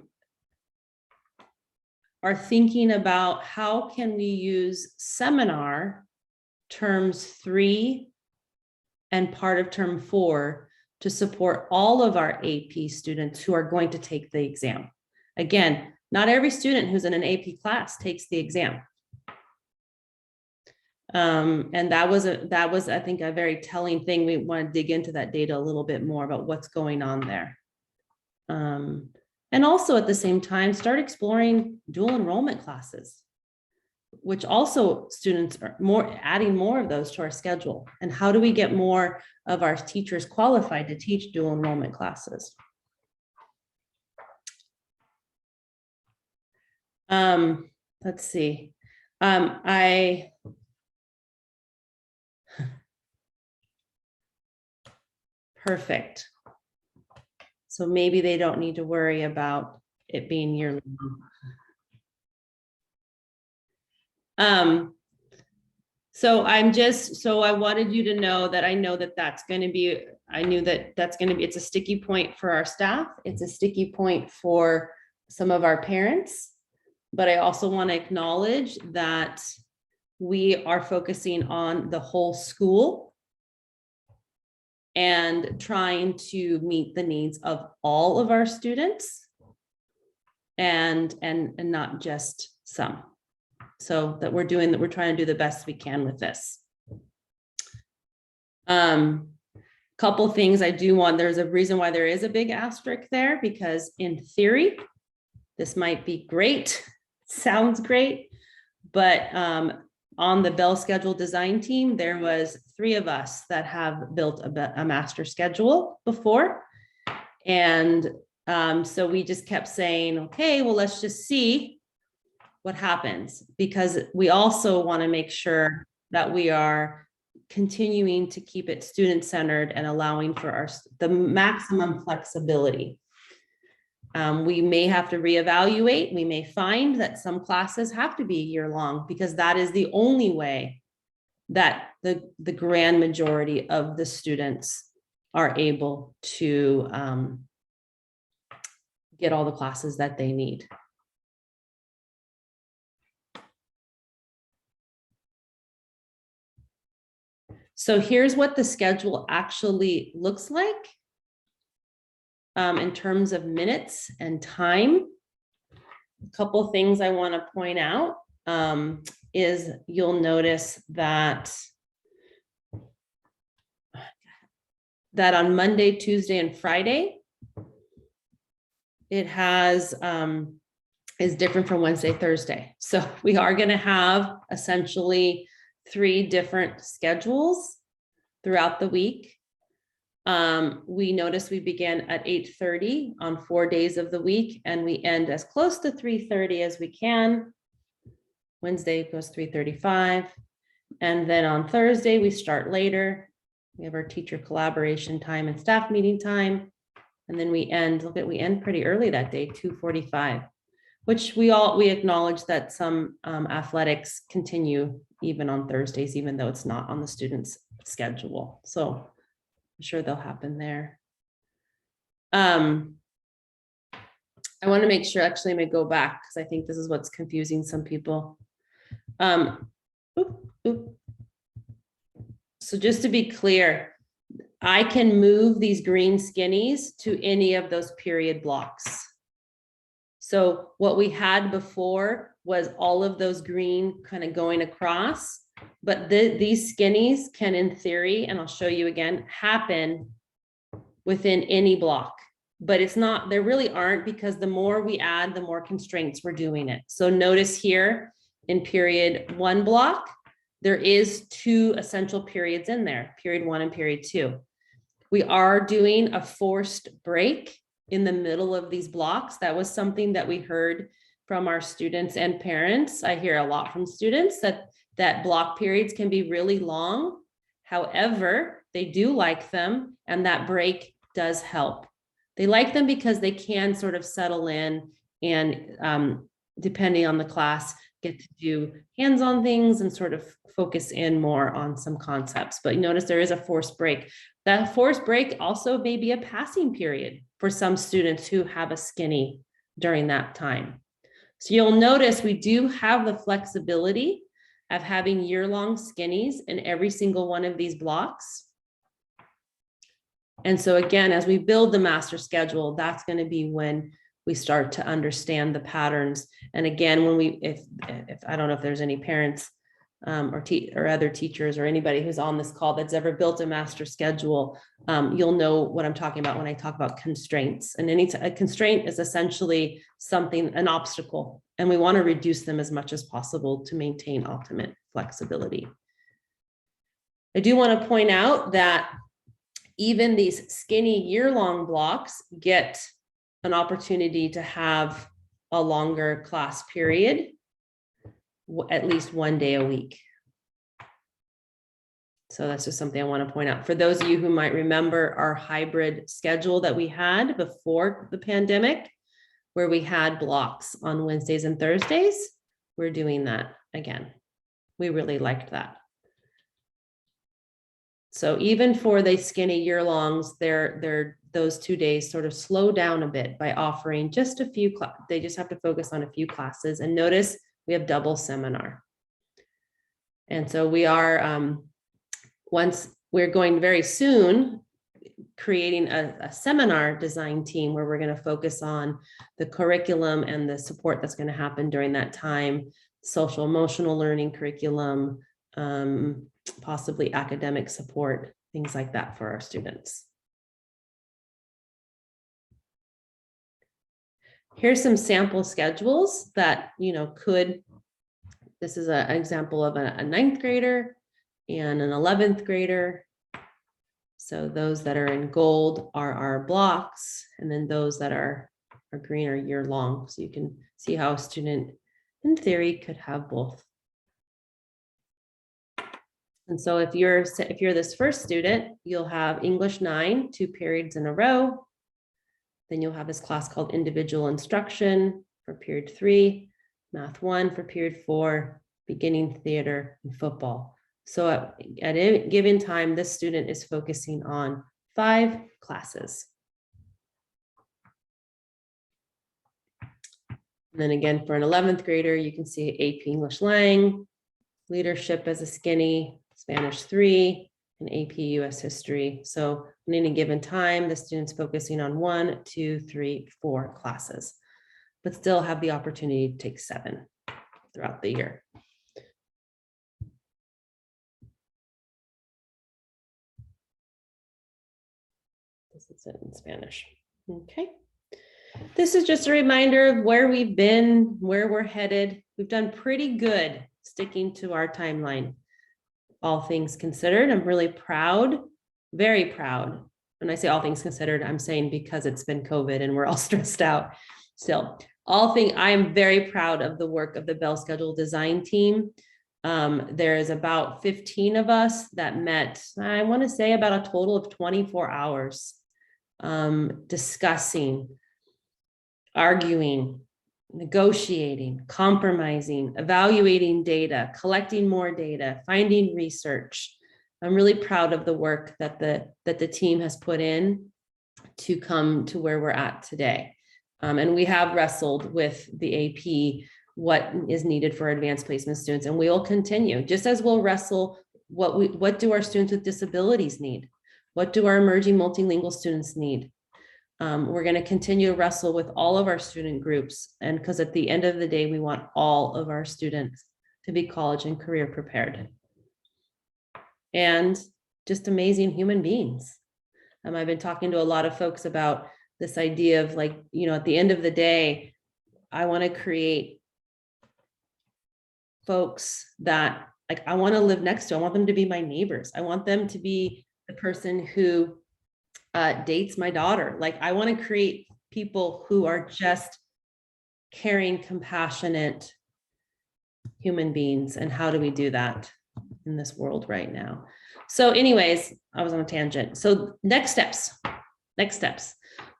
thinking about how can we use seminar terms 3 and part of term 4 to support all of our AP students who are going to take the exam. Again, not every student who's in an AP class takes the exam. And that was, I think, a very telling thing. We want to dig into that data a little bit more about what's going on there. And also at the same time, start exploring dual enrollment classes, which also students are adding more of those to our schedule. And how do we get more of our teachers qualified to teach dual enrollment classes? Let's see. Perfect. So maybe they don't need to worry about it being yearly. So I wanted you to know that I know that that's going to be, it's a sticky point for our staff. It's a sticky point for some of our parents, but I also want to acknowledge that we are focusing on the whole school and trying to meet the needs of all of our students and not just some. So that we're trying to do the best we can with this. Couple things there's a reason why there is a big asterisk there, because in theory, this might be great, sounds great, but on the Bell schedule design team, there was 3 of us that have built a master schedule before. And so we just kept saying, okay, well, let's just see what happens, because we also want to make sure that we are continuing to keep it student-centered and allowing for the maximum flexibility. We may have to reevaluate. We may find that some classes have to be year-long, because that is the only way that the grand majority of the students are able to get all the classes that they need. So here's what the schedule actually looks like in terms of minutes and time. A couple of things I want to point out is you'll notice that on Monday, Tuesday, and Friday, it is different from Wednesday, Thursday. So we are going to have essentially 3 different schedules throughout the week. We notice we begin at 8:30 on 4 days of the week, and we end as close to 3:30 as we can. Wednesday goes 3:35. And then on Thursday, we start later. We have our teacher collaboration time and staff meeting time. And then we end pretty early that day, 2:45, which we acknowledge that some athletics continue even on Thursdays, even though it's not on the student's schedule. So I'm sure they'll happen there. I want to make sure, actually, I may go back because I think this is what's confusing some people. So just to be clear, I can move these green skinnies to any of those period blocks. So what we had before was all of those green kind of going across, but these skinnies can, in theory, and I'll show you again, happen within any block. But it's not, there really aren't, because the more we add, the more constraints we're doing it. So notice here in period 1 block, there is 2 essential periods in there, period 1 and period 2. We are doing a forced break in the middle of these blocks. That was something that we heard from our students and parents. I hear a lot from students that block periods can be really long. However, they do like them, and that break does help. They like them because they can sort of settle in and depending on the class, get to do hands-on things and sort of focus in more on some concepts. But you notice there is a forced break. That forced break also may be a passing period for some students who have a skinny during that time. So you'll notice we do have the flexibility of having year-long skinnies in every single one of these blocks. And so again, as we build the master schedule, that's going to be when we start to understand the patterns. And again, when we, if I don't know if there's any parents or other teachers or anybody who's on this call that's ever built a master schedule, you'll know what I'm talking about when I talk about constraints. And a constraint is essentially something, an obstacle, and we want to reduce them as much as possible to maintain ultimate flexibility. I do want to point out that even these skinny year-long blocks get an opportunity to have a longer class period, at least 1 day a week. So that's just something I want to point out. For those of you who might remember our hybrid schedule that we had before the pandemic, where we had blocks on Wednesdays and Thursdays, we're doing that again. We really liked that. So even for the skinny year-longs, those 2 days sort of slow down a bit by offering just a few, they just have to focus on a few classes. And notice we have double seminar. And so we are, once we're going very soon, creating a seminar design team where we're going to focus on the curriculum and the support that's going to happen during that time, social emotional learning curriculum, possibly academic support, things like that for our students. Here's some sample schedules that, this is an example of a 9th grader and an 11th grader. So those that are in gold are our blocks, and then those that are green are year long. So you can see how a student in theory could have both. And so if you're this first student, you'll have English 9, 2 periods in a row. Then you'll have this class called individual instruction for period 3, math 1 for period 4, beginning theater and football. So at a given time, this student is focusing on 5 classes. And then again, for an 11th grader, you can see AP English Lang, leadership as a skinny, Spanish 3, and AP US History. So at any given time, the student's focusing on 1, 2, 3, 4 classes, but still have the opportunity to take 7 throughout the year. This is it in Spanish. Okay. This is just a reminder of where we've been, where we're headed. We've done pretty good sticking to our timeline. All things considered, I'm really proud, very proud. When I say all things considered, I'm saying because it's been COVID and we're all stressed out. Still, I am very proud of the work of the Bell Schedule design team. There is about 15 of us that met, I want to say about a total of 24 hours, discussing, arguing, negotiating, compromising, evaluating data, collecting more data, finding research. I'm really proud of the work that the team has put in to come to where we're at today. And we have wrestled with the AP, what is needed for advanced placement students, and we will continue, just as we'll wrestle what do our students with disabilities need? What do our emerging multilingual students need? We're going to continue to wrestle with all of our student groups. And because at the end of the day, we want all of our students to be college and career prepared. And just amazing human beings. I've been talking to a lot of folks about this idea of like, you know, at the end of the day, I want to create folks that like I want to live next to. I want them to be my neighbors. I want them to be the person who dates my daughter. Like I want to create people who are just caring, compassionate human beings. And how do we do that in this world right now? So anyways, I was on a tangent. So next steps.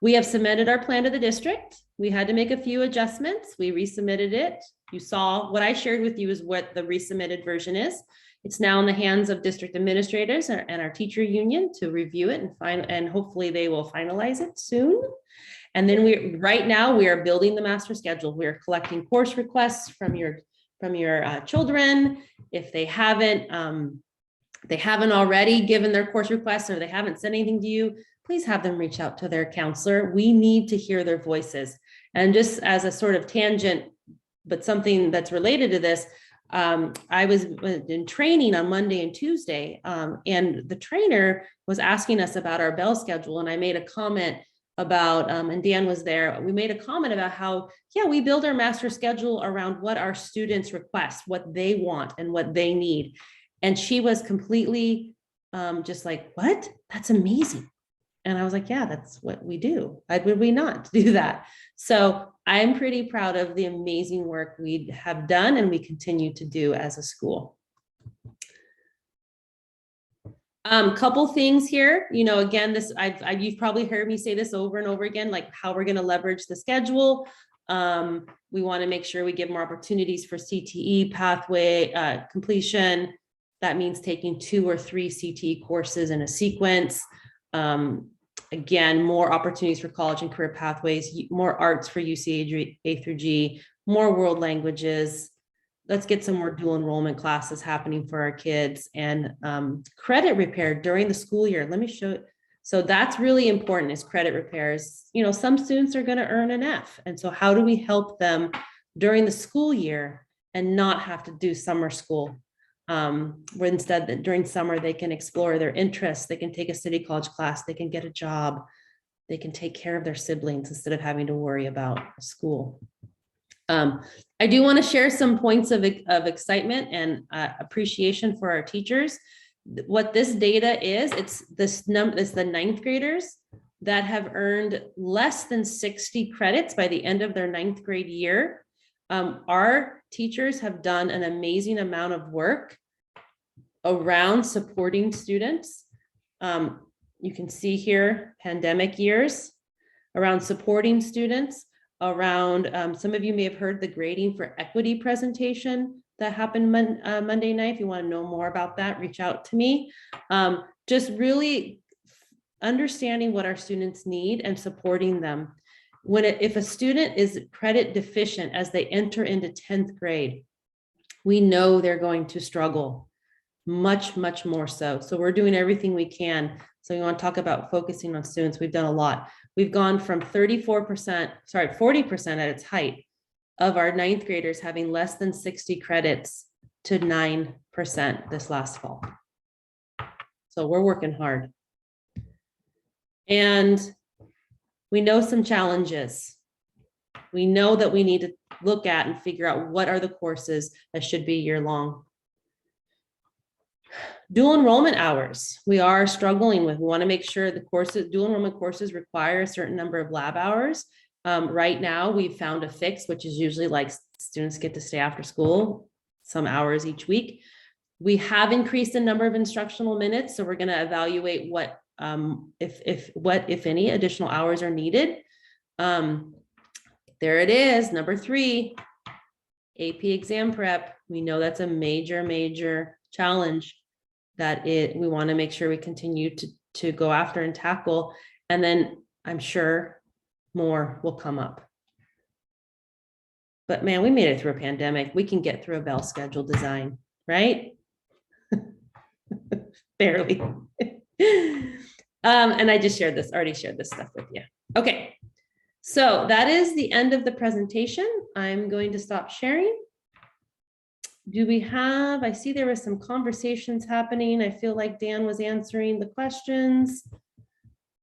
We have submitted our plan to the district. We had to make a few adjustments. We resubmitted it. You saw what I shared with you is what the resubmitted version is. It's now in the hands of district administrators and our teacher union to review it and hopefully they will finalize it soon. And then right now we are building the master schedule. We are collecting course requests from your children. If they haven't already given their course requests or they haven't said anything to you, please have them reach out to their counselor. We need to hear their voices. And just as a sort of tangent, but something that's related to this, I was in training on Monday and Tuesday, and the trainer was asking us about our bell schedule. And I made a comment about, and Dan was there, we made a comment about how, yeah, we build our master schedule around what our students request, what they want and what they need. And she was completely just like, what? That's amazing. And I was like, yeah, that's what we do. Why would we not do that? So I'm pretty proud of the amazing work we have done and we continue to do as a school. Couple things here, you know, again, this you've probably heard me say this over and over again, like how we're going to leverage the schedule. We want to make sure we give more opportunities for CTE pathway completion. That means taking 2 or 3 CTE courses in a sequence. Again, more opportunities for college and career pathways, more arts for UC A through G, more world languages. Let's get some more dual enrollment classes happening for our kids and credit repair during the school year. Let me show it. So that's really important is credit repairs. You know, some students are going to earn an F. And so how do we help them during the school year and not have to do summer school? Where instead that during summer, they can explore their interests, they can take a city college class, they can get a job, they can take care of their siblings instead of having to worry about school. I do want to share some points of excitement and appreciation for our teachers. What this data is, it's the 9th graders that have earned less than 60 credits by the end of their 9th grade year. Our teachers have done an amazing amount of work around supporting students. You can see here, pandemic years, around supporting students, around, some of you may have heard the grading for equity presentation that happened Monday night. If you want to know more about that, reach out to me. Just really understanding what our students need and supporting them. If a student is credit deficient as they enter into 10th grade, we know they're going to struggle much, much more so. So we're doing everything we can. So we want to talk about focusing on students. We've done a lot. We've gone from 40% at its height of our 9th graders having less than 60 credits to 9% this last fall. So we're working hard. And we know some challenges. We know that we need to look at and figure out what are the courses that should be year-long. Dual enrollment hours, we are struggling with. We want to make sure the courses, dual enrollment courses require a certain number of lab hours. Right now, we've found a fix, which is usually like students get to stay after school some hours each week. We have increased the number of instructional minutes, so we're going to evaluate what if any additional hours are needed. There it is, number 3, AP exam prep. We know that's a major challenge that we want to make sure we continue to go after and tackle. And then I'm sure more will come up. But man, we made it through a pandemic. We can get through a bell schedule design, right? Barely. And I just already shared this stuff with you. Okay. So that is the end of the presentation. I'm going to stop sharing. I see there was some conversations happening. I feel like Dan was answering the questions.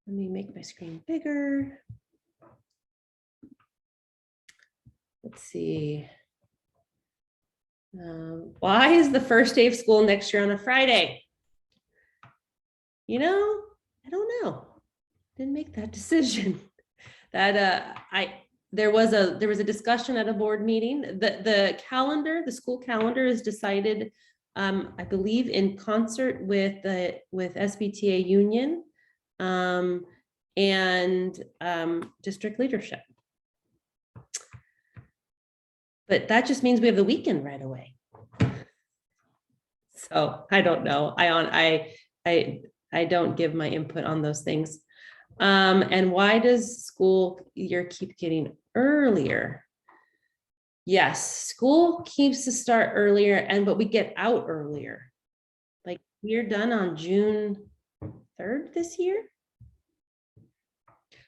Let me make my screen bigger. Let's see. Why is the first day of school next year on a Friday? I don't know. Didn't make that decision. There was a discussion at a board meeting. The school calendar is decided, I believe, in concert with SBTA union and district leadership. But that just means we have the weekend right away. So I don't know. I don't give my input on those things. And why does school year keep getting earlier? Yes, school keeps to start earlier, but we get out earlier. Like we're done on June 3rd this year.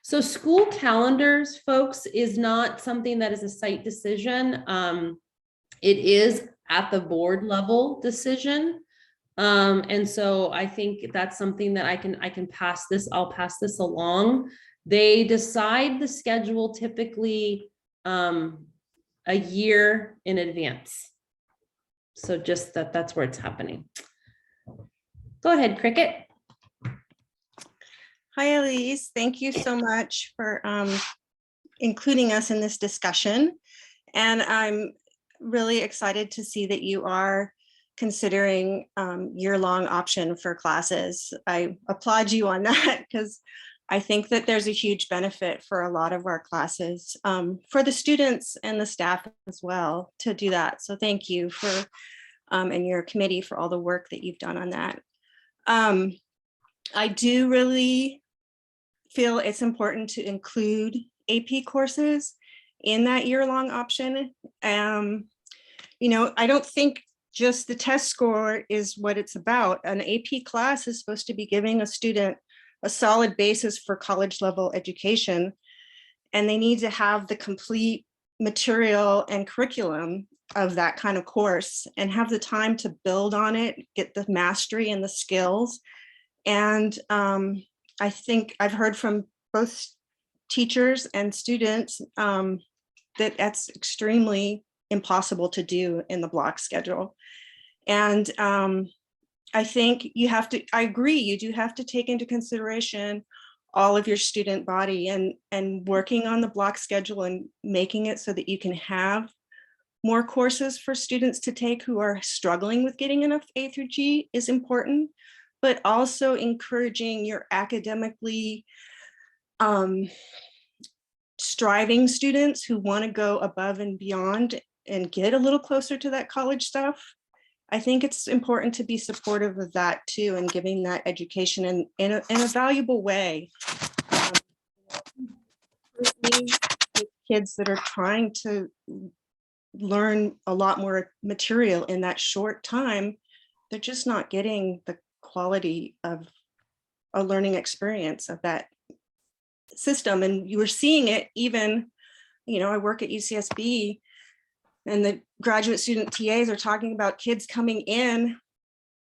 So school calendars, folks, is not something that is a site decision. It is at the board level decision. And so I think that's something that I can pass this, I'll pass this along. They decide the schedule typically a year in advance. So just that's where it's happening. Go ahead, Cricket. Hi, Elise. Thank you so much for including us in this discussion. And I'm really excited to see that you are considering year-long option for classes. I applaud you on that because I think that there's a huge benefit for a lot of our classes, for the students and the staff as well to do that. So thank you for, and your committee for all the work that you've done on that. I do really feel it's important to include AP courses in that year-long option. I don't think just the test score is what it's about. An AP class is supposed to be giving a student a solid basis for college level education, and they need to have the complete material and curriculum of that kind of course and have the time to build on it, get the mastery and the skills. And I think I've heard from both teachers and students that that's extremely impossible to do in the block schedule. And I think I agree, you do have to take into consideration all of your student body, and working on the block schedule and making it so that you can have more courses for students to take who are struggling with getting enough A through G is important, but also encouraging your academically striving students who want to go above and beyond and get a little closer to that college stuff. I think it's important to be supportive of that too, and giving that education in a valuable way. Kids that are trying to learn a lot more material in that short time, they're just not getting the quality of a learning experience of that system. And you were seeing it even, I work at UCSB, and the graduate student TAs are talking about kids coming in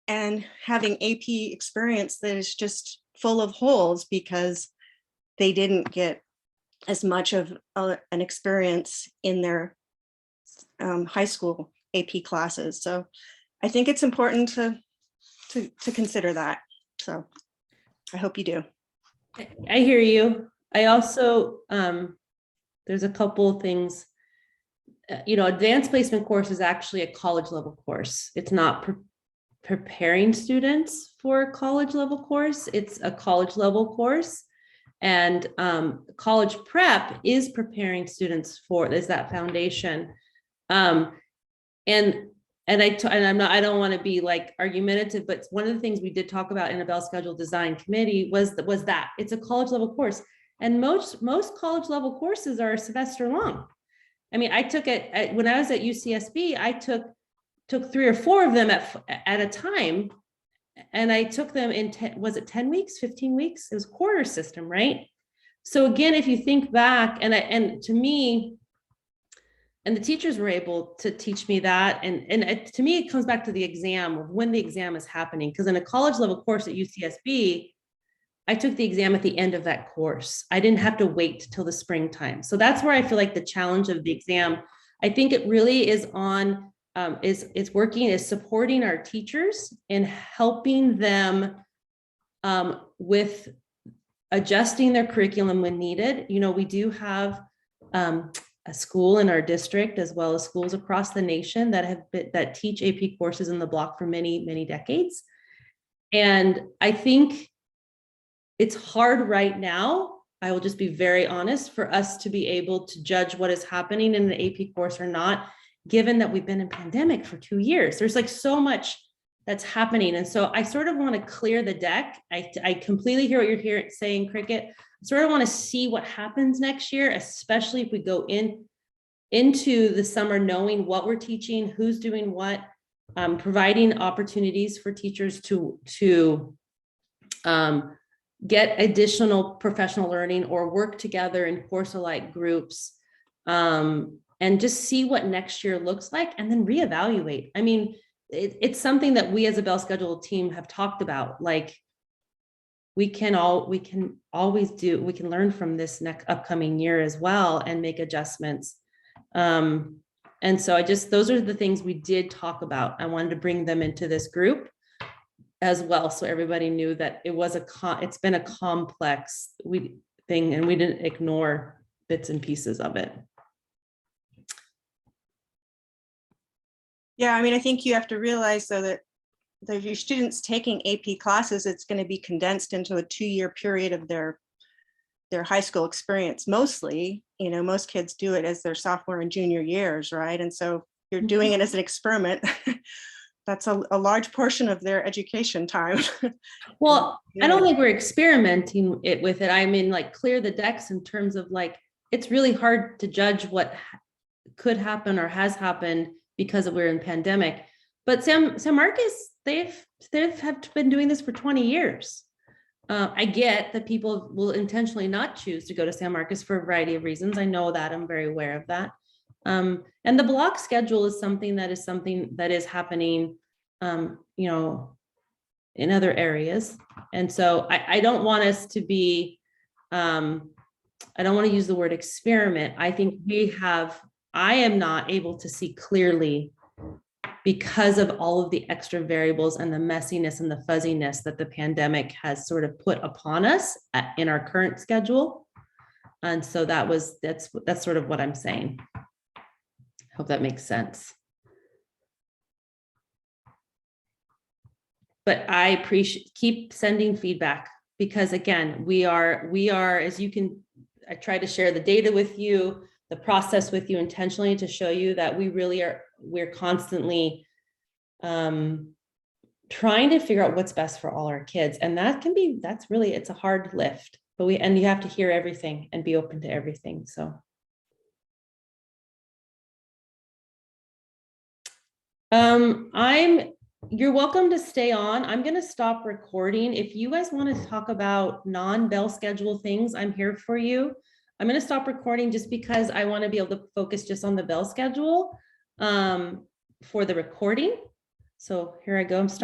and having AP experience that is just full of holes because they didn't get as much of an experience in their high school AP classes. So I think it's important to consider that. So I hope you do. I hear you. I also, there's a couple of things. Advanced placement course is actually a college level course. It's not preparing students for a college level course. It's a college level course, and college prep is preparing students for that foundation. I don't want to be like argumentative, but one of the things we did talk about in a Bell Schedule Design Committee was that it's a college level course, and most college level courses are a semester long. I mean, I took it when I was at UCSB. I took 3 or 4 of them at a time, and I took them in 10, was it 10 weeks, 15 weeks? It was quarter system, right? So again, if you think back, and to me, and the teachers were able to teach me that. To me, it comes back to the exam of when the exam is happening. Because in a college level course at UCSB, I took the exam at the end of that course. I didn't have to wait till the springtime. So that's where I feel like the challenge of the exam, I think it really is on, is supporting our teachers and helping them with adjusting their curriculum when needed. You know, we do have a school in our district, as well as schools across the nation that teach AP courses in the block for many, many decades. And I think it's hard right now, I will just be very honest, for us to be able to judge what is happening in the AP course or not, given that we've been in pandemic for 2 years. There's like so much that's happening. And so I sort of want to clear the deck. I completely hear what you're saying, Cricket. I sort of want to see what happens next year, especially if we go into the summer, knowing what we're teaching, who's doing what, providing opportunities for teachers to get additional professional learning or work together in course-alike groups, and just see what next year looks like, and then reevaluate. I mean, it's something that we as a Bell Schedule team have talked about. Like, we can always learn from this next upcoming year as well and make adjustments. And so those are the things we did talk about. I wanted to bring them into this group as well, so everybody knew that it's been a complex thing, and we didn't ignore bits and pieces of it. Yeah, I mean, I think you have to realize though that your students taking AP classes, it's going to be condensed into a 2-year period of their high school experience. Mostly, you know, most kids do it as their sophomore and junior years, right? And so you're doing it as an experiment. That's a large portion of their education time. Well, I don't think we're experimenting with it. I mean, like, clear the decks in terms of, like, it's really hard to judge what could happen or has happened because we're in pandemic. But San Marcos, they've been doing this for 20 years. I get that people will intentionally not choose to go to San Marcos for a variety of reasons. I know that, I'm very aware of that. And the block schedule is something that is happening, you know, in other areas. And so I don't want us to be, I don't want to use the word experiment. I think I am not able to see clearly because of all of the extra variables and the messiness and the fuzziness that the pandemic has sort of put upon us in our current schedule. And so that's sort of what I'm saying. Hope that makes sense. But I appreciate, keep sending feedback, because again, we are, as you can, I try to share the data with you, the process with you intentionally to show you that we're constantly trying to figure out what's best for all our kids. And it's a hard lift, but you have to hear everything and be open to everything. So. You're welcome to stay on. I'm going to stop recording. If you guys want to talk about non-Bell Schedule things, I'm here for you. I'm going to stop recording just because I want to be able to focus just on the Bell Schedule for the recording. So here I go. I'm stopping.